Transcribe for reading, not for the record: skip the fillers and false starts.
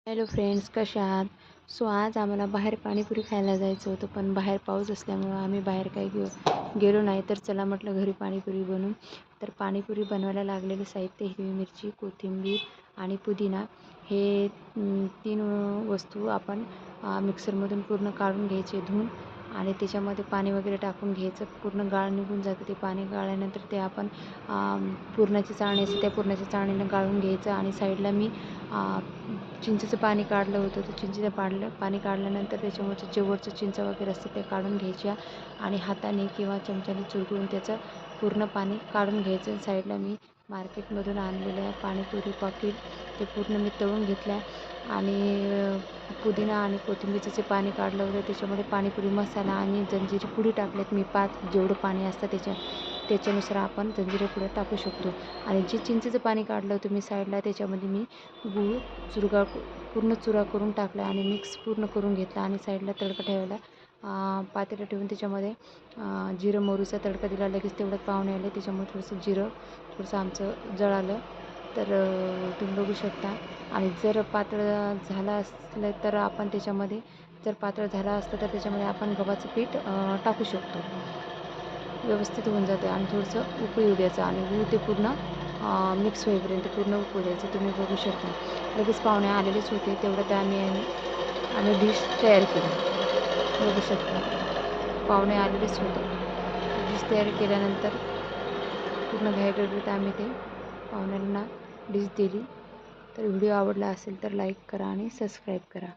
Hello friends, कशा आहात? आज आम्हाला बाहेर पाणीपुरी खायला जायचं होतं, पण बाहेर पाऊस असल्यामुळं आम्ही बाहेर काही गेलो नाही. तर चला म्हटलं घरी पाणीपुरी बनवू. तर पाणीपुरी बनवायला लागलेलं साहित्य: हिरवी मिरची, कोथिंबीर आणि पुदिना. हे 3 वस्तू आपण मिक्सरमधून पूर्ण काढून घ्यायचे धुवून, आणि त्याच्यामध्ये पाणी वगैरे टाकून घ्यायचं. पूर्ण गाळ निघून जातं. ते पाणी गाळल्यानंतर ते आपण पुरणाची चाळणी असते, त्या पुरणाच्या चाळणीनं गाळून घ्यायचं. आणि साईडला मी चिंचेचं पाणी काढलं होतं. तर चिंचेचं पाणी काढल्यानंतर त्याच्यावरचं जे वरचं चिंच वगैरे असतं ते काढून घ्यायच्या, आणि हाताने किंवा चमच्याने चुरगळून त्याचं पूर्ण पाणी काढून घ्यायचं. साईडला मी मार्केटमधून आणलेल्या पाणीपुरी पॉकेट ते पूर्ण मी तळून घेतल्या. आणि पुदिना आणि कोथिंबीरचं जे पाणी काढलं होतं त्याच्यामध्ये पाणीपुरी मसाला आणि जंजिरी पुडी टाकल्यात मी 5. जेवढं पाणी असतं त्याच्यानुसार आपण जंजिरी पुड्या टाकू शकतो. आणि जे चिंचेचं पाणी काढलं होतं मी साईडला, त्याच्यामध्ये मी गूळ पूर्ण चुरा करून टाकला आणि मिक्स पूर्ण करून घेतला. आणि साईडला तडका ठेवायला पातेलं ठेवून त्याच्यामध्ये जिरं मोहरीचा तडका दिला. लगेच तेवढ्यात पाहुणे आले, त्याच्यामुळे थोडंसं आमचं जळालं. तर तुम्ही बघू शकता. आणि जर पातळ झालं असलं तर आपण त्याच्यामध्ये, जर पातळ झालं असतं तर त्याच्यामध्ये आपण गव्हाचं पीठ टाकू शकतो. व्यवस्थित होऊन जाते. आणि थोडंसं उकळी येऊ द्यायचं, आणि गूळ ते पूर्ण मिक्स होईपर्यंत पूर्ण उकळू द्यायचं. तुम्ही बघू शकता. लगेच पाहुणे आलेलेच होते, तेवढ्यात आम्ही डिश तयार केली. बघू शकता, पाहुणे आलेलेच होते. डिश तयार केल्यानंतर पूर्ण घाईगडबडीत आम्ही ते पाहुण्यांना डिश दिली. तर व्हिडिओ आवडला असेल तर लाईक करा आणि सबस्क्राईब करा.